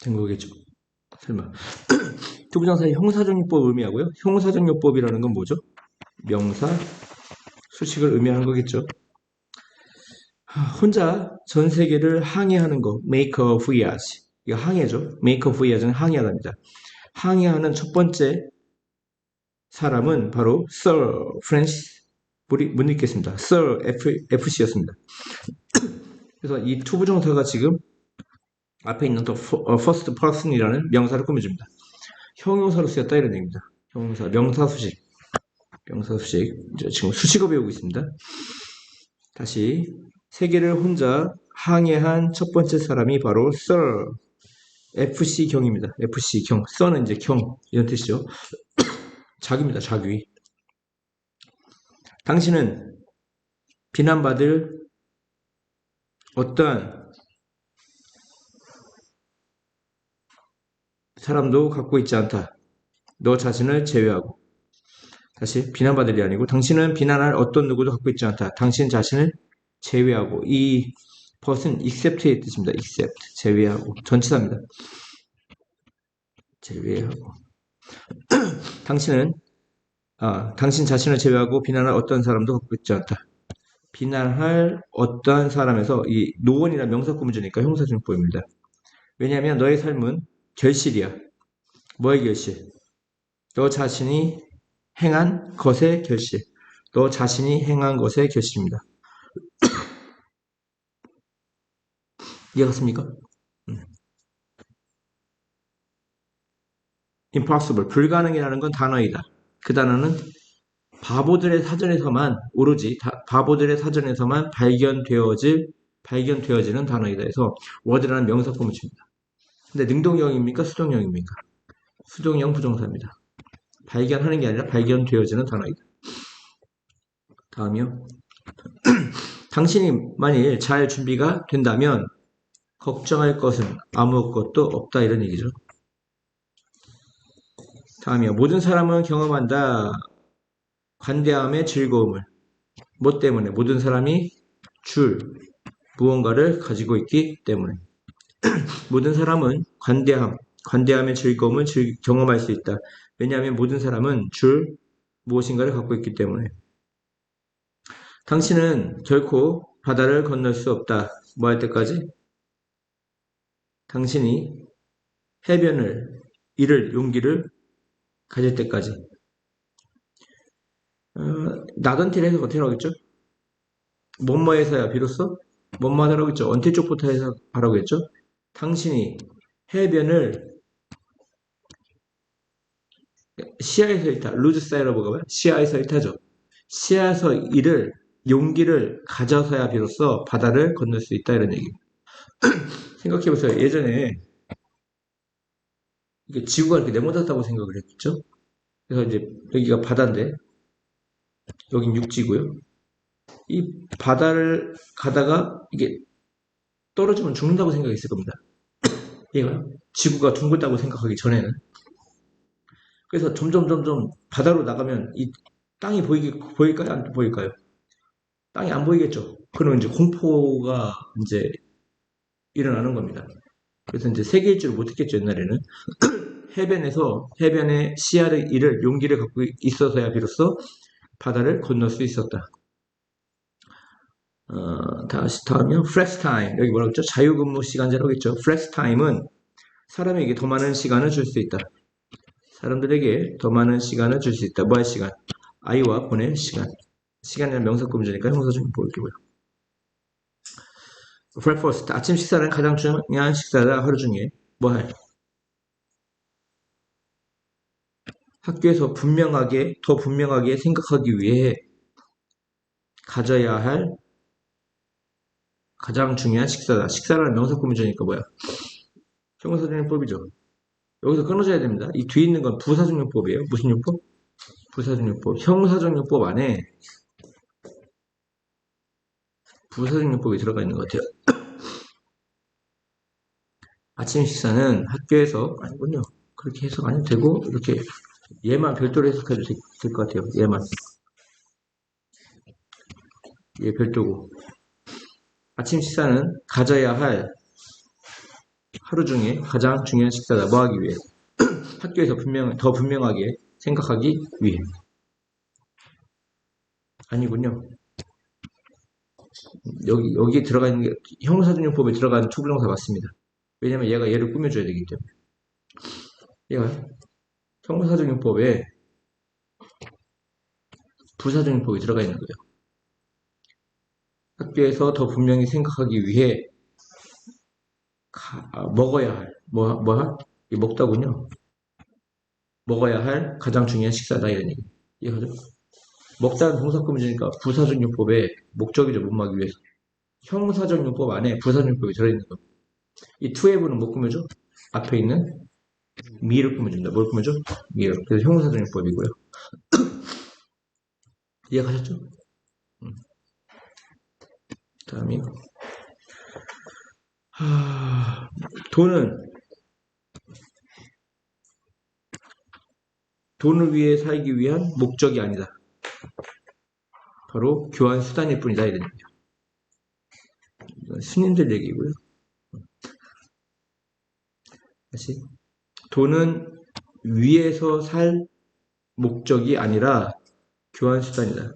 된 거겠죠. 설마. 투부정사의 형사정리법 의미하고요. 형사정리법이라는 건 뭐죠? 명사, 수식을 의미하는 거겠죠. 혼자 전 세계를 항해하는 거, make a voyage. 이거 항해죠. make a voyage는 항해하답니다. 항해하는 첫 번째 사람은 바로 Sir Francis, 못 읽겠습니다. Sir FC였습니다. 그래서 이 투부정사가 지금 앞에 있는 또 first person이라는 명사를 꾸며줍니다. 형용사로 쓰였다 이런 얘기입니다. 형용사, 명사수식. 이제 지금 수식어 배우고 있습니다. 다시 세계를 혼자 항해한 첫 번째 사람이 바로 Sir FC경입니다. FC경. Sir는 이제 경 이런 뜻이죠. 자귀입니다. 자귀. 당신은 비난받을 어떠한 사람도 갖고 있지 않다. 너 자신을 제외하고. 다시 비난받을 이 아니고 당신은 비난할 어떤 누구도 갖고 있지 않다. 당신 자신을 제외하고. 이 벗은 except의 뜻입니다. except 제외하고. 전치사입니다. 제외하고. 당신 자신을 제외하고 비난할 어떤 사람도 갖고 있지 않다. 비난할 어떠한 사람에서 이 노원이란 명사 꾸며주니까 형사준법입니다. 왜냐하면 너의 삶은 결실이야. 뭐의 결실? 너 자신이 행한 것의 결실. 너 자신이 행한 것의 결실입니다. 이해갔습니까? impossible, 불가능이라는 건 단어이다. 그 단어는 바보들의 사전에서만 오로지 바보들의 사전에서만 발견되어지는 단어이다 해서 word라는 명사 꾸며줍니다. 근데 능동형입니까? 수동형입니까? 수동형 부정사입니다. 발견하는 게 아니라 발견되어지는 단어이다. 다음이요. 당신이 만일 잘 준비가 된다면 걱정할 것은 아무것도 없다 이런 얘기죠. 다음이요. 모든 사람은 경험한다. 관대함의 즐거움을. 뭐 때문에? 모든 사람이 무언가를 가지고 있기 때문에. 모든 사람은 관대함의 즐거움을 경험할 수 있다. 왜냐하면 모든 사람은 무엇인가를 갖고 있기 때문에. 당신은 결코 바다를 건널 수 없다. 뭐 할 때까지? 당신이 해변을 잃을 용기를 가질 때까지. 나던티를 해서 어떻게 하겠죠? 뭐뭐해서야 비로소 뭐뭐 하라고 했죠. 언제 쪽부터 해서 하라고 했죠. 당신이 해변을 시야에서 잃다. 루즈 사이러버가 뭐야? 시야에서 잃다죠. 시야에서 잃을 용기를 가져서야 비로소 바다를 건널 수 있다 이런 얘기입니다. 생각해보세요. 예전에 이게 지구가 이렇게 네모졌다고 생각을 했죠. 그래서 이제 여기가 바다인데 여긴 육지고요. 이 바다를 가다가 이게 떨어지면 죽는다고 생각했을 겁니다. 얘가 지구가 둥글다고 생각하기 전에는. 그래서 점점 바다로 나가면 이 땅이 보일까요? 안 보일까요? 땅이 안 보이겠죠. 그러면 이제 공포가 이제 일어나는 겁니다. 그래서 이제 세계 일주를 못했겠죠, 옛날에는. 해변에 시야를 잃을 용기를 갖고 있어서야 비로소 바다를 건널 수 있었다. 다음이요. flex time. 여기 뭐라고 했죠? 자유근무 시간제라고 했죠. flex time은 사람에게 더 많은 시간을 줄 수 있다. 사람들에게 더 많은 시간을 줄 수 있다. 뭐 할 시간? 아이와 보낼 시간. 시간이라는 명사 꾸며주니까 형사 좀 볼게요. breakfast. 아침 식사는 가장 중요한 식사다. 하루 중에. 뭐 할? 학교에서 더 분명하게 생각하기 위해 가져야 할 가장 중요한 식사다. 식사라는 명사 꾸며주니까 뭐야? 형사정리법이죠. 여기서 끊어져야 됩니다. 이 뒤에 있는 건 부사정리법이에요. 무슨 용법? 부사정리법. 형사정리법 안에 부사정리법이 들어가 있는 것 같아요. 아침 식사는 학교에서 아니군요. 그렇게 해석 안 해도 되고 이렇게 얘만 별도로 해석해도 될 것 같아요. 얘만. 얘 별도고. 아침 식사는 가져야 할 하루 중에 가장 중요한 식사다. 뭐 하기 위해? 학교에서 더 분명하게 생각하기 위해. 아니군요. 여기 들어가 있는 게 형용사적용법에 들어가는 투부정사 맞습니다. 왜냐면 얘가 얘를 꾸며줘야 되기 때문에. 얘가 형용사적용법에 부사적용법이 들어가 있는 거예요. 학교에서 더 분명히 생각하기 위해 먹어야 할, 이 먹다군요. 먹어야 할 가장 중요한 식사다 이런 얘기. 이해가죠? 먹다는 동사구문이니까 부사적용법에 목적이죠. 못 막기 위해서. 형사적용법 안에 부사적용법이 들어있는 거. 이 to have는 뭐 꾸며줘? 앞에 있는 me를 꾸며준다. 뭘 꾸며줘? me를. 그래서 형사적용법이고요. 이해가셨죠? 다음이 돈을 위해 살기 위한 목적이 아니다. 바로 교환 수단일 뿐이다. 이런 얘기야. 스님들 얘기고요. 다시 돈은 위에서 살 목적이 아니라 교환 수단이다.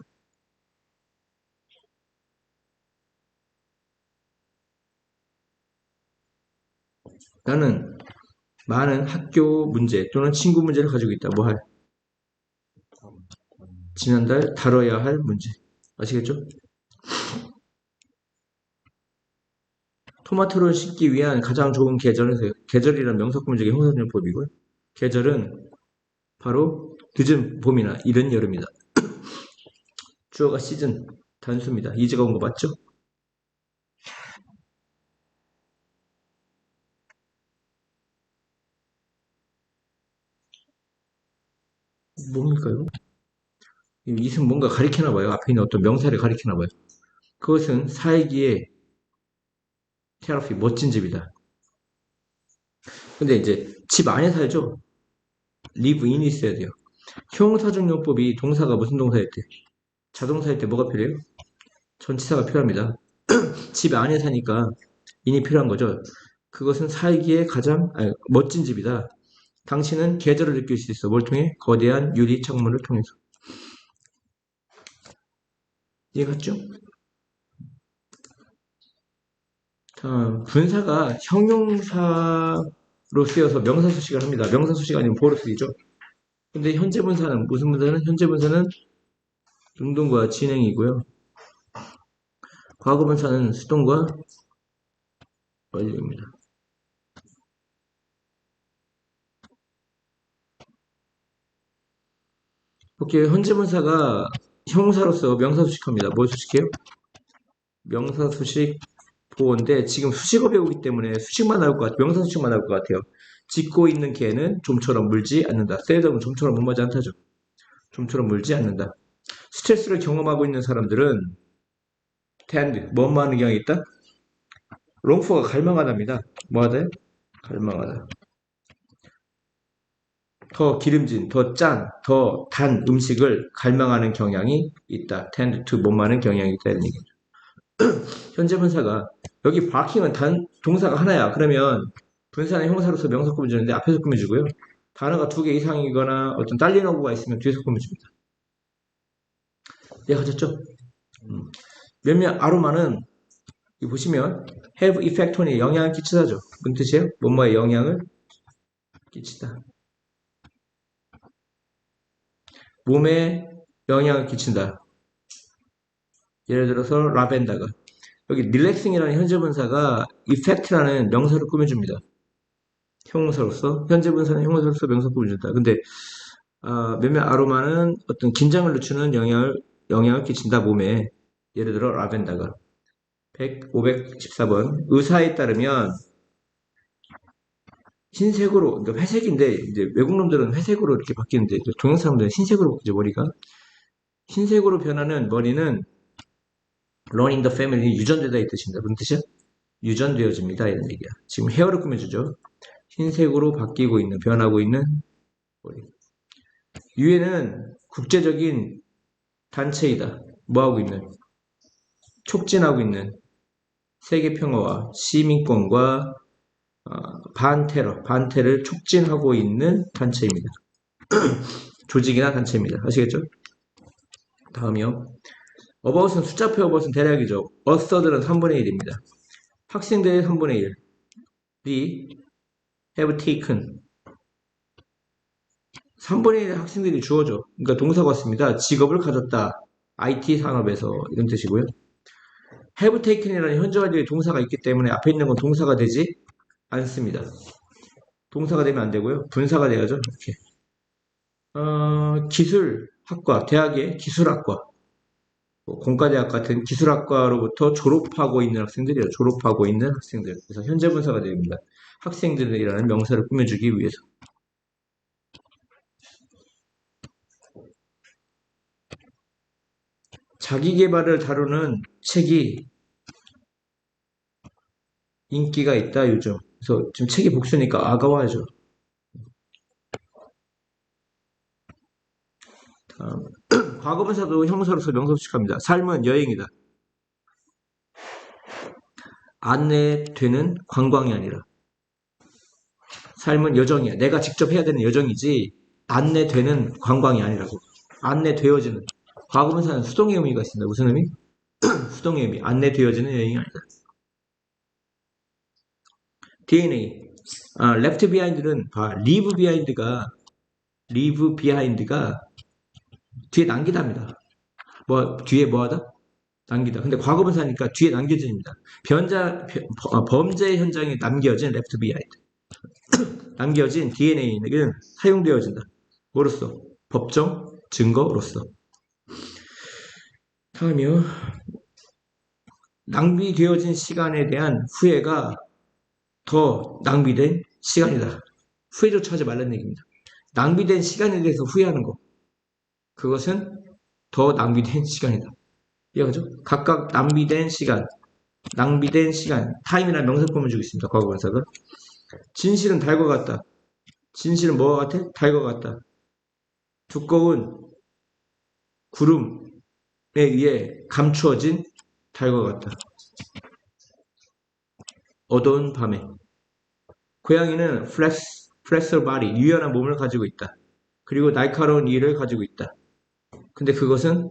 나는 많은 학교 문제 또는 친구 문제를 가지고 있다. 뭐 할? 지난달 다뤄야 할 문제. 아시겠죠? 토마토를 씻기 위한 가장 좋은 계절은 계절이란 명사구문적인 형사적용법이고요. 계절은 바로 늦은 봄이나 이른 여름이다. 주어가 시즌 단수입니다. 이제가 온 거 맞죠? 뭡니까 이거? 이승 뭔가 가리키나 봐요. 앞에 있는 어떤 명사를 가리키나 봐요. 그것은 살기에 테라피 멋진 집이다. 근데 이제 집 안에 살죠? live in이 있어야 돼요. 형사적용법이 동사가 무슨 동사일 때? 자동사일 때 뭐가 필요해요? 전치사가 필요합니다. 집 안에 사니까 in이 필요한 거죠. 그것은 살기에 가장 멋진 집이다. 당신은 계절을 느낄 수 있어. 뭘 통해? 거대한 유리 창문을 통해서. 이해갔죠? 분사가 형용사로 쓰여서 명사수식을 합니다. 명사수식 아니면 보로 쓰이죠. 근데 현재 분사는 무슨 분사는? 현재 분사는 능동과 진행이고요. 과거 분사는 수동과 완료입니다. 볼게요. 현재 분사가 형사로서 명사수식합니다. 뭘 수식해요? 명사수식 보호인데 지금 수식어 배우기 때문에 수식만 나올 것 같아요. 명사수식만 나올 것 같아요. 짓고 있는 개는 좀처럼 물지 않는다. 셀덤은 좀처럼 무마지 않다죠. 좀처럼 물지 않는다. 스트레스를 경험하고 있는 사람들은 tend, 뭐뭐 하는 경향이 있다? 롱포가 갈망하답니다. 뭐하다? 갈망하다. 더 기름진, 더 짠, 더 단 음식을 갈망하는 경향이 있다. tend to 뭐뭐 하는 경향이 있다. 이런 얘기죠. 현재 분사가 여기 barking은 동사가 하나야. 그러면 분사는 형사로서 명사 꾸며주는데 앞에서 꾸며주고요. 단어가 2개 이상이거나 어떤 딸린 어구가 있으면 뒤에서 꾸며줍니다. 이해가셨죠? 몇몇 아로마는 보시면 have effect on에 영향을 끼치다죠. 무슨 뜻이에요? 뭐뭐에 영향을 끼치다. 몸에 영향을 끼친다. 예를 들어서 라벤더가 여기 relaxing이라는 현재 분사가 effect라는 명사를 꾸며줍니다. 형용사로서 현재 분사는 형용사로서 명사 꾸며준다. 근데 몇몇 아로마는 어떤 긴장을 늦추는 영향을 끼친다 몸에. 예를 들어 라벤더가 514번 의사에 따르면 흰색으로 그러니까 회색인데 이제 외국 놈들은 회색으로 이렇게 바뀌는데 동양 사람들은 흰색으로 바뀌죠 머리가. 흰색으로 변하는 머리는 run in the family 유전되다 이 뜻입니다. 무슨 뜻이야? 유전되어집니다 이런 얘기야. 지금 헤어를 꾸며주죠. 흰색으로 바뀌고 있는 변하고 있는 머리. 유엔은 국제적인 단체이다. 뭐하고 있는? 촉진하고 있는 세계 평화와 시민권과 반테를 촉진하고 있는 단체입니다. 조직이나 단체입니다. 아시겠죠? 다음이요. about은 숫자표 about은 대략이죠. a third는 3분의 1입니다. 학생들의 3분의 1. the have taken 3분의 1 학생들이 주어져. 그러니까 동사가 왔습니다. 직업을 가졌다. IT 산업에서 이런 뜻이고요. have taken이라는 현재 완료의 동사가 있기 때문에 앞에 있는 건 동사가 되지 않습니다. 동사가 되면 안 되고요. 분사가 돼야죠. 이렇게. 기술학과, 대학의 기술학과, 공과대학 같은 기술학과로부터 졸업하고 있는 학생들이에요. 졸업하고 있는 학생들. 그래서 현재 분사가 됩니다. 학생들이라는 명사를 꾸며주기 위해서. 자기계발을 다루는 책이 인기가 있다, 요즘. 그래서 지금 책이 복수니까 아가와야죠. 과거분사도 형사로서 명사수식합니다. 삶은 여행이다. 안내되는 관광이 아니라. 삶은 여정이야. 내가 직접 해야 되는 여정이지 안내되는 관광이 아니라고. 안내되어지는. 과거분사는 수동의 의미가 있습니다. 무슨 의미? 수동의 의미. 안내되어지는 여행이 아니다. DNA. left behind는 leave behind가 뒤에 남기다입니다. 뒤에 뭐하다? 남기다. 근데 과거분사니까 뒤에 남겨집니다. 범죄 현장에 남겨진 left behind. 남겨진 DNA는 사용되어진다. 뭐로써? 법정 증거로서. 다음이요. 낭비되어진 시간에 대한 후회가 더 낭비된 시간이다. 후회조차 하지 말라는 얘기입니다. 낭비된 시간에 대해서 후회하는 거. 그것은 더 낭비된 시간이다. 이해가죠? 각각 낭비된 시간, 타임이라는 명사품을 주고 있습니다. 과거분사가. 진실은 달과 같다. 진실은 뭐와 같아? 달과 같다. 두꺼운 구름에 의해 감추어진 달과 같다. 어두운 밤에. 고양이는 flexible body, 유연한 몸을 가지고 있다. 그리고 날카로운 이를 가지고 있다. 근데 그것은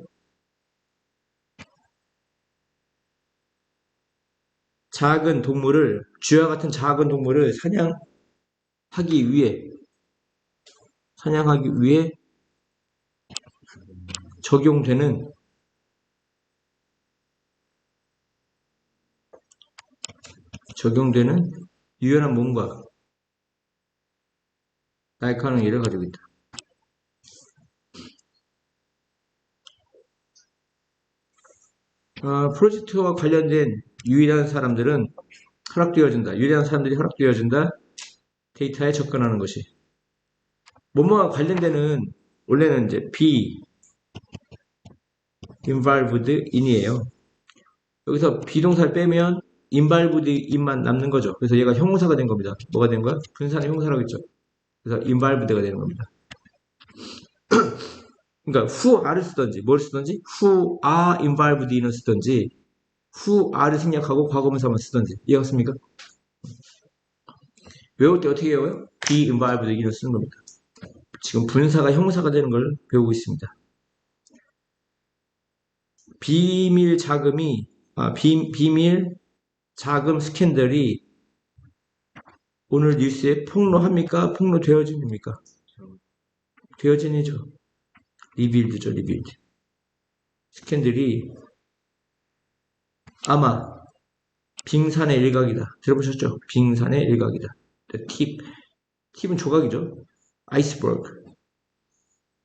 쥐와 같은 작은 동물을 사냥하기 위해 적용되는 유연한 몸과 날카로운 이를 가지고 있다. 프로젝트와 관련된 유일한 사람들이 허락되어진다. 데이터에 접근하는 것이. 뭐뭐와 관련되는, 원래는 이제 be involved in이에요. 여기서 비동사를 빼면 involved in만 남는 거죠. 그래서 얘가 형용사가 된 겁니다. 뭐가 된 거야? 분사는 형용사라고 했죠. 그래서 involved가 되는 겁니다. 그러니까 who are를 쓰든지 뭘 쓰든지 who are involved in을 쓰든지 who are를 생략하고 과거분사만 쓰든지. 이해갔습니까? 외울 때 어떻게 외워요? be involved in을 쓰는 겁니다. 지금 분사가 형사가 되는 걸 배우고 있습니다. 비밀 자금 스캔들이 오늘 뉴스에 폭로합니까? 폭로되어집니까? 되어진이죠. 리빌드죠, 리빌드. 스캔들이 아마 빙산의 일각이다. 들어보셨죠? 빙산의 일각이다. 팁은 조각이죠. 아이스버그.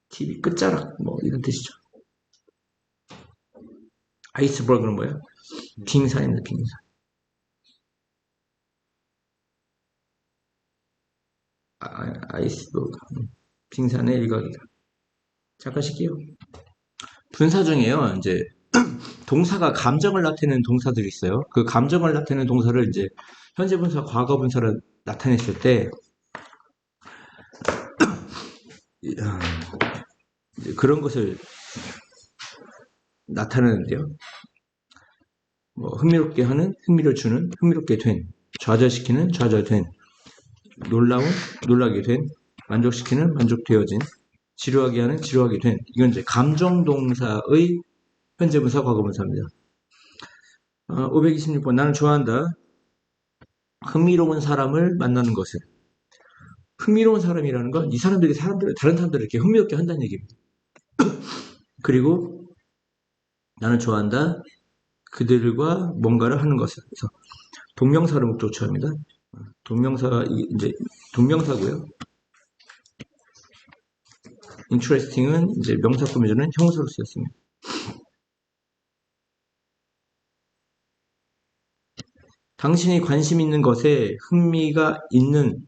팁이 끝자락, 이런 뜻이죠. 아이스버그는 뭐야? 빙산입니다, 빙산. 아이스버그. 빙산의 일각이다. 잠깐 쉴게요. 분사 중에요, 이제, 동사가 감정을 나타내는 동사들이 있어요. 그 감정을 나타내는 동사를 이제, 현재 분사, 과거 분사를 나타냈을 때, 그런 것을 나타내는데요. 흥미롭게 하는, 흥미를 주는, 흥미롭게 된, 좌절시키는, 좌절된, 놀라게 된, 만족시키는, 만족되어진, 지루하게 하는, 지루하게 된. 이건 이제 감정동사의 현재분사, 과거분사입니다. 526번. 나는 좋아한다. 흥미로운 사람을 만나는 것을. 흥미로운 사람이라는 건 이 사람들이 다른 사람들을 이렇게 흥미롭게 한다는 얘기입니다. 그리고 나는 좋아한다. 그들과 뭔가를 하는 것을. 그래서 동명사를 목적 취합니다. 이제 동명사고요. interesting은 이제 명사 꾸며주는 형사로 쓰였습니다. 당신이 관심 있는 것에 흥미가 있는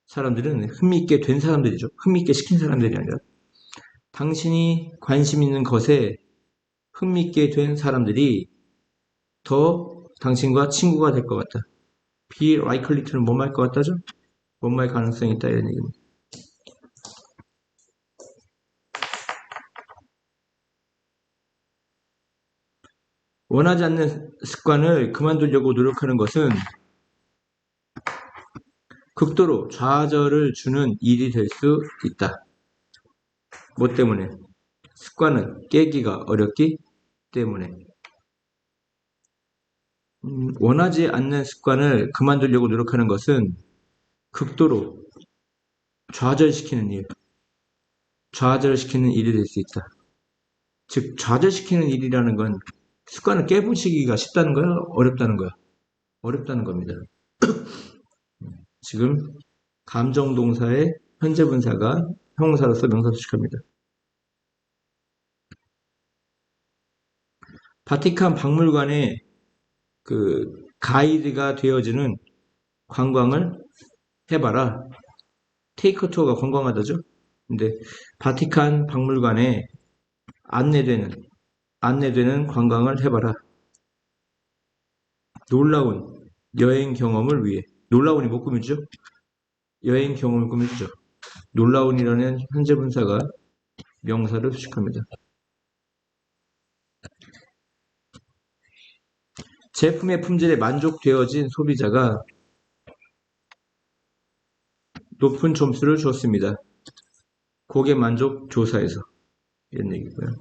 사람들은 흥미있게 된 사람들이죠. 흥미있게 시킨 사람들이 아니라 당신이 관심 있는 것에 흥미있게 된 사람들이 더 당신과 친구가 될 것 같다. be likely to는 뭐뭐 할 것 같다죠? 뭐뭐 할 가능성이 있다 이런 얘기입니다. 원하지 않는 습관을 그만두려고 노력하는 것은 극도로 좌절을 주는 일이 될 수 있다. 뭐 때문에? 습관은 깨기가 어렵기 때문에. 원하지 않는 습관을 그만두려고 노력하는 것은 극도로 좌절시키는 일이 될 수 있다. 즉, 좌절시키는 일이라는 건 습관을 깨부시기가 쉽다는 거야? 어렵다는 거야? 어렵다는 겁니다. 지금 감정동사의 현재분사가 형용사로서 명사수식합니다. 바티칸 박물관에 그 가이드가 되어지는 관광을 해봐라. 테이크 투어가 관광하다죠. 근데 바티칸 박물관에 안내되는 관광을 해봐라. 놀라운 여행 경험을 위해. 놀라운이 뭐 꾸미죠? 여행 경험을 꾸미죠. 놀라운이라는 현재분사가 명사를 수식합니다. 제품의 품질에 만족되어진 소비자가 높은 점수를 줬습니다. 고객 만족 조사에서. 이런 얘기고요.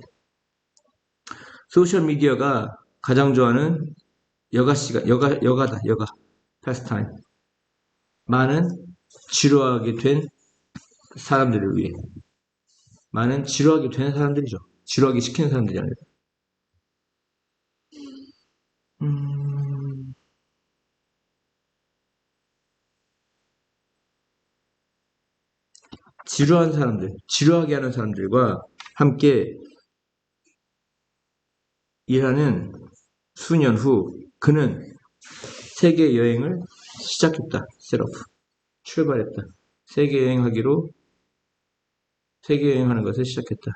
소셜미디어가 가장 좋아하는 여가다. 패스타임. 많은 지루하게 된 사람들을 위해. 많은 지루하게 된 사람들이죠. 지루하게 시키는 사람들이 아니라. 지루한 사람들, 지루하게 하는 사람들과 함께 일하는 수년 후 그는 세계 여행을 시작했다. 셋오프. 출발했다. 세계 여행하는 것을 시작했다.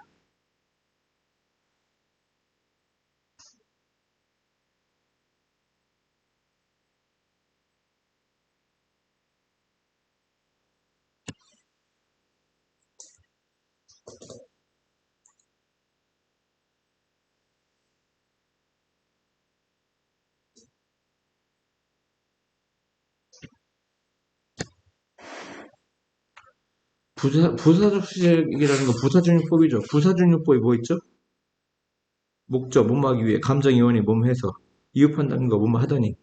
부사적 수식이라는 건 부사준용법이죠. 부사준용법이 뭐 있죠? 목적, 뭐뭐 하기 위해, 감정, 이원이 뭐뭐 해서, 이유 판단인 거 뭐뭐 하다니.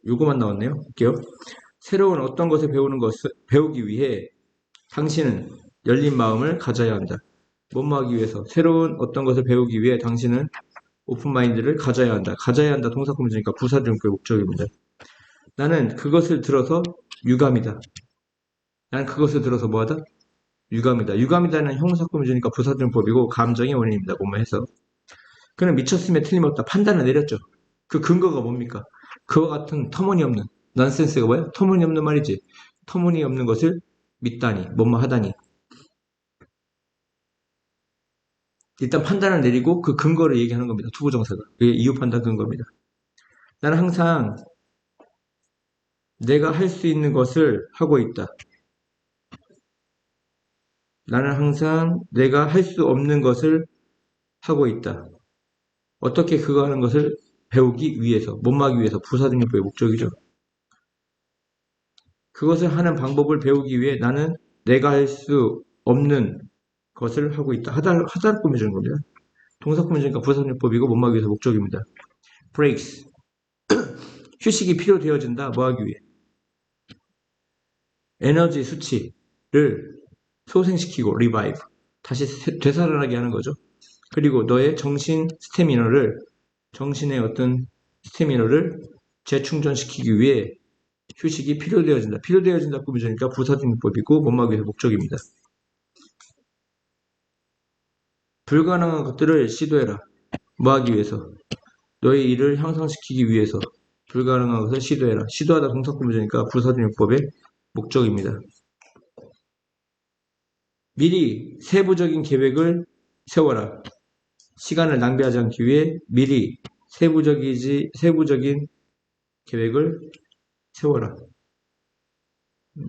요거만 나왔네요. 볼게요. 새로운 어떤 것을 배우기 위해 당신은 열린 마음을 가져야 한다. 뭐뭐 하기 위해서, 새로운 어떤 것을 배우기 위해 당신은 오픈 마인드를 가져야 한다. 가져야 한다. 동사 꾸며주니까 부사준용법의 목적입니다. 나는 그것을 들어서 유감이다. 나는 그것을 들어서 뭐하다? 유감이다. 유감이다는 형용사 꾸며주니까 부사준용법이고 감정이 원인입니다. 뭐뭐 해서. 그는 미쳤음에 틀림없다. 판단을 내렸죠. 그 근거가 뭡니까? 그와 같은 터무니없는 넌센스가 뭐야? 터무니없는 말이지. 터무니없는 것을 믿다니, 뭐뭐 하다니. 일단 판단을 내리고 그 근거를 얘기하는 겁니다. 투부정사가. 그게 이유 판단 근거입니다. 나는 항상 내가 할 수 있는 것을 하고 있다. 나는 항상 내가 할 수 없는 것을 하고 있다. 어떻게 그거 하는 것을 배우기 위해서, 못마기 위해서 부사등용법의 목적이죠. 그것을 하는 방법을 배우기 위해 나는 내가 할 수 없는 것을 하고 있다. 하다를 꾸며주는 겁니다. 동사 꾸며주니까 부사등용법이고 못마기 위해서 목적입니다. breaks. 휴식이 필요되어진다. 뭐하기 위해? 에너지 수치를 소생시키고 revive. 다시 되살아나게 하는 거죠. 그리고 너의 정신의 어떤 스태미너를 재충전시키기 위해 휴식이 필요되어진다. 필요되어진다 꾸며주니까 부사등용법이고 못마기 위해서 목적입니다. 불가능한 것들을 시도해라. 뭐하기 위해서? 너의 일을 향상시키기 위해서 불가능한 것을 시도해라. 시도하다 동사 꾸며주니까 부사등용법의 목적입니다. 미리 세부적인 계획을 세워라. 시간을 낭비하지 않기 위해 미리 세부적인 계획을 세워라.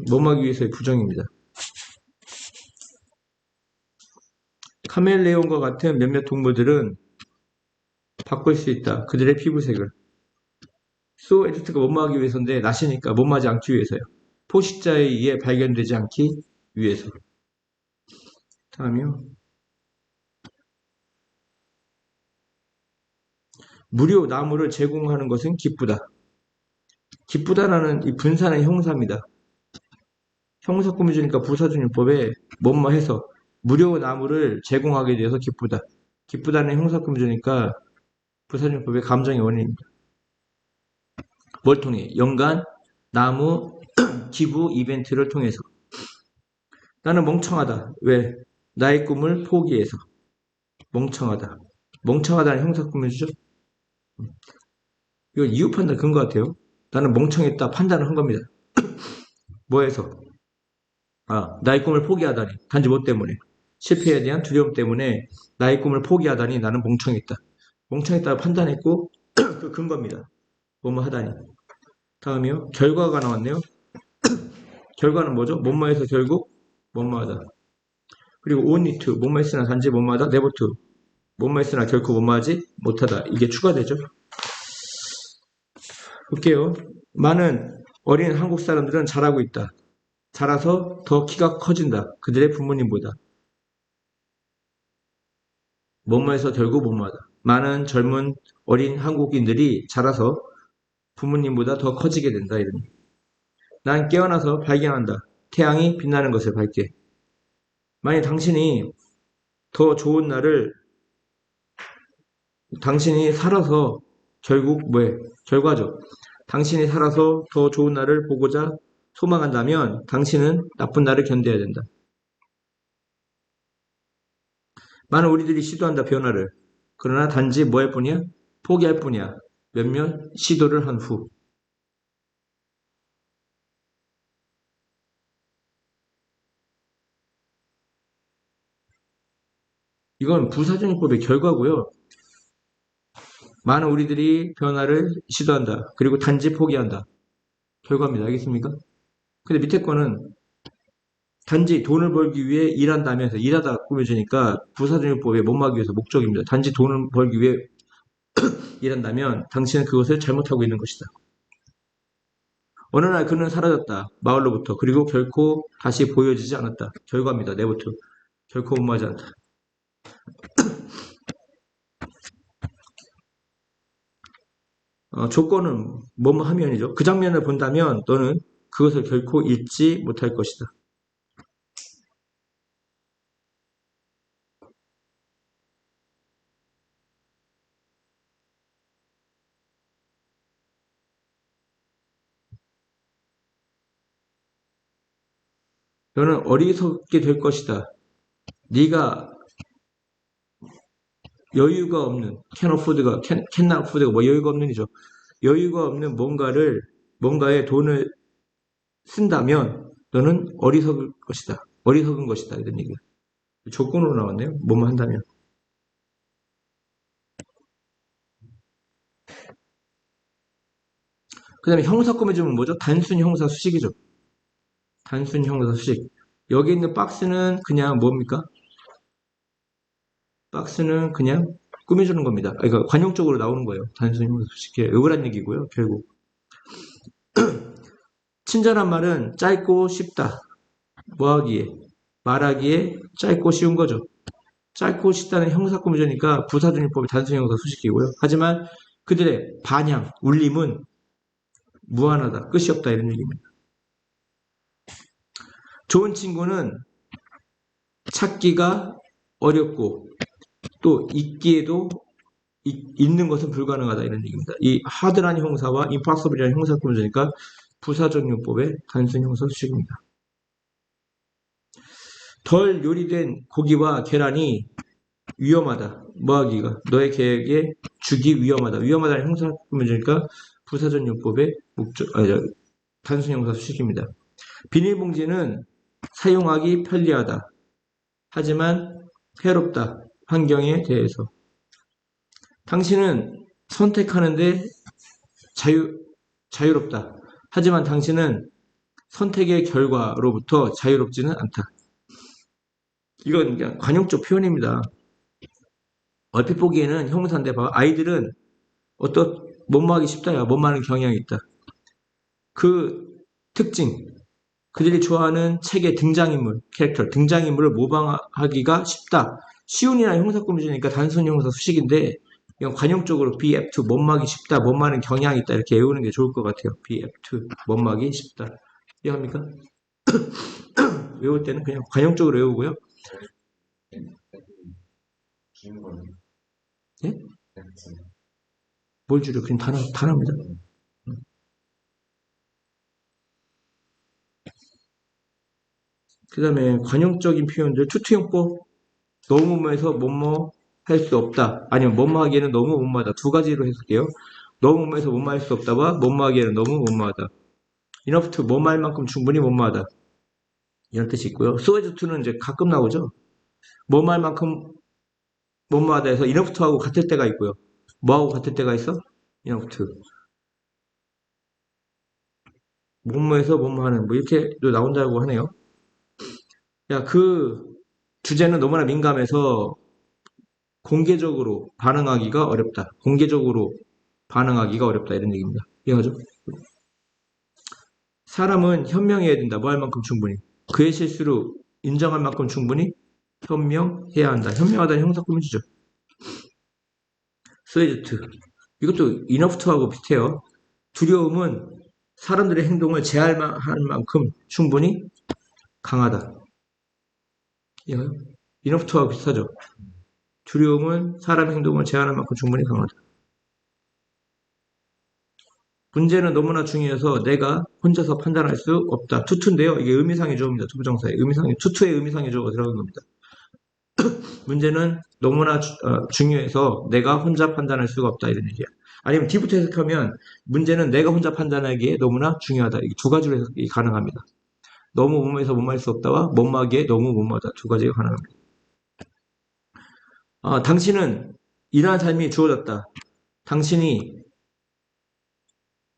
못마기 위해서의 부정입니다. 카멜레온과 같은 몇몇 동물들은 바꿀 수 있다. 그들의 피부색을. so at가 못마기 위해서인데 낫이니까 못마지 않기 위해서요. 포식자에 의해 발견되지 않기 위해서. 다음이요. 무료 나무를 제공하는 것은 기쁘다. 기쁘다라는 이 분사는 형사입니다. 형사 꾸며주니까 부사등용법에 뭐뭐 해서 무료 나무를 제공하게 되어서 기쁘다. 기쁘다는 형사 꾸며주니까 부사등용법의 감정의 원인입니다. 뭘 통해? 연간 나무 기부 이벤트를 통해서. 나는 멍청하다. 왜? 나의 꿈을 포기해서. 멍청하다. 멍청하다는 형사 꾸며주죠? 이거 이유 판단 근거 같아요. 나는 멍청했다 판단을 한 겁니다. 뭐해서? 나의 꿈을 포기하다니. 단지 뭐 때문에? 실패에 대한 두려움 때문에 나의 꿈을 포기하다니 나는 멍청했다. 멍청했다고 판단했고 그 근거입니다. 뭐뭐 하다니. 다음이요. 결과가 나왔네요. 결과는 뭐죠? 뭐뭐 해서 결국 뭐뭐 하다. 그리고 only to. 뭐뭐 했으나 단지 뭐뭐 하다. never to. 뭐뭐 했으나 결코 뭐뭐 하지 못하다. 이게 추가되죠. 볼게요. 많은 어린 한국 사람들은 잘하고 있다. 자라서 더 키가 커진다. 그들의 부모님보다. 뭐뭐해서 결국 뭐뭐하다. 많은 젊은 어린 한국인들이 자라서 부모님보다 더 커지게 된다. 이런. 난 깨어나서 발견한다. 태양이 빛나는 것을 밝게. 만약 당신이 더 좋은 날을 당신이 살아서 결국 뭐해? 결과죠. 당신이 살아서 더 좋은 날을 보고자 소망한다면 당신은 나쁜 날을 견뎌야 된다. 많은 우리들이 시도한다 변화를. 그러나 단지 뭐 할 뿐이야? 포기할 뿐이야. 몇몇 시도를 한 후. 이건 부사전입법의 결과고요. 많은 우리들이 변화를 시도한다. 그리고 단지 포기한다. 결과입니다. 알겠습니까? 근데 밑에 거는 단지 돈을 벌기 위해 일한다면서 일하다 꾸며주니까 부사전입법의 못막기 위해서 목적입니다. 단지 돈을 벌기 위해 일한다면 당신은 그것을 잘못하고 있는 것이다. 어느 날 그는 사라졌다. 마을로부터. 그리고 결코 다시 보여지지 않았다. 결과입니다. 내부터. 결코 못마지 않다. 조건은 뭐뭐 하면이죠. 그 장면을 본다면 너는 그것을 결코 잊지 못할 것이다. 너는 어리석게 될 것이다. 네가 여유가 없는 cannot afford가 뭐 여유가 없는이죠. 여유가 없는 뭔가에 돈을 쓴다면 너는 어리석을 것이다. 어리석은 것이다. 이런 얘기가 조건으로 나왔네요. 뭐뭐 한다면. 그 다음에 형사 꾸며주면 뭐죠? 단순 형사 수식이죠. 단순 형사 수식. 여기 있는 박스는 그냥 뭡니까? 박스는 그냥 꾸며주는 겁니다. 그러니까 관용적으로 나오는 거예요. 단순히 형용사 수식계 의외란 얘기고요. 결국 친절한 말은 짧고 쉽다. 뭐하기에? 말하기에 짧고 쉬운 거죠. 짧고 쉽다는 형사 꾸며주니까 부사준유법의 단순 형용사 수식이고요. 하지만 그들의 반향, 울림은 무한하다, 끝이 없다 이런 얘기입니다. 좋은 친구는 찾기가 어렵고 또 있기에도 있는 것은 불가능하다 이런 얘기입니다. 이 hard라는 형사와 impossible이라는 형사 꾸며주니까 부사적용법의 단순 형사 수식입니다. 덜 요리된 고기와 계란이 위험하다. 뭐하기가? 너의 계획에 주기 위험하다. 위험하다는 형사 꾸며주니까 부사적용법의 단순 형사 수식입니다. 비닐봉지는 사용하기 편리하다. 하지만 해롭다. 환경에 대해서. 당신은 선택하는데 자유롭다. 하지만 당신은 선택의 결과로부터 자유롭지는 않다. 이건 그냥 관용적 표현입니다. 얼핏 보기에는 형용사인데 봐. 아이들은 뭐뭐하기 쉽다야. 뭐뭐하는 경향이 있다. 그 특징, 그들이 좋아하는 책의 등장인물, 캐릭터, 등장인물을 모방하기가 쉽다. 쉬운이라는 형사 꾸며주니까 단순 형사 수식인데 이건 관용적으로 be apt to 뭐뭐하기 쉽다, 뭐뭐하는 경향이 있다 이렇게 외우는 게 좋을 것 같아요. be apt to 뭐뭐하기 쉽다. 이해합니까? 외울 때는 그냥 관용적으로 외우고요. 예? 뭘 줄여? 그냥 단어입니다. 그 다음에 관용적인 표현들, 투투용법, 너무 뭐뭐해서 뭐뭐 할 수 없다. 아니면 뭐뭐 하기에는 너무 뭐뭐하다. 두 가지로 해석해요. 너무 뭐뭐해서 뭐뭐 할 수 없다와 뭐뭐 하기에는 너무 뭐뭐하다. enough to 뭐뭐 할 만큼 충분히 뭐뭐하다. 이런 뜻이 있고요. so as to는 이제 가끔 나오죠. 뭐뭐 할 만큼 뭐뭐하다 해서 enough to하고 같을 때가 있고요. 뭐하고 같을 때가 있어? enough to. 뭐뭐해서 뭐뭐하는 뭐 이렇게도 나온다고 하네요. 야, 그 주제는 너무나 민감해서 공개적으로 반응하기가 어렵다. 공개적으로 반응하기가 어렵다. 이런 얘기입니다. 이해하죠? 사람은 현명해야 된다. 뭐 할 만큼 충분히. 그의 실수를 인정할 만큼 충분히 현명해야 한다. 현명하다는 형사 꾸며주죠. 스웨즈트. 이것도 enough to하고 비슷해요. 두려움은 사람들의 행동을 제한할 만큼 충분히 강하다. 이해가요? enough to하고 비슷하죠. 두려움은 사람의 행동을 제한할 만큼 충분히 강하다. 문제는 너무나 중요해서 내가 혼자서 판단할 수 없다. 투투인데요. 이게 의미상의 조어입니다. 투부정사의 투투의 의미상의 조어가 들어간 겁니다. 문제는 너무나 중요해서 내가 혼자 판단할 수가 없다. 이런 얘기야. 아니면 뒤부터 해석하면 문제는 내가 혼자 판단하기에 너무나 중요하다. 이게 두 가지로 해석이 가능합니다. 너무 뭐뭐해서 뭐뭐할 수 없다와 뭐뭐하기에 너무 뭐뭐하다. 두 가지가 가능합니다. 당신은 이러한 삶이 주어졌다. 당신이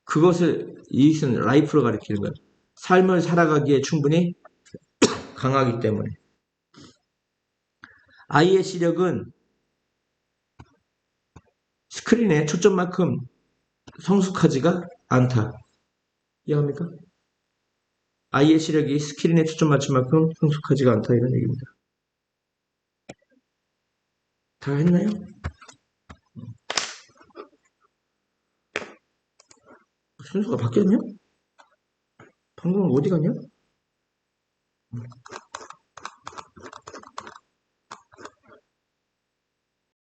그것을 이것은 라이프로 가리키는 거예요. 삶을 살아가기에 충분히 강하기 때문에. 아이의 시력은 스크린의 초점만큼 성숙하지가 않다. 이해합니까? 아이의 시력이 스크린의 초점 맞춤만큼 성숙하지가 않다. 이런 얘기입니다. 다 했나요? 순서가 바뀌었냐? 방금 어디 갔냐?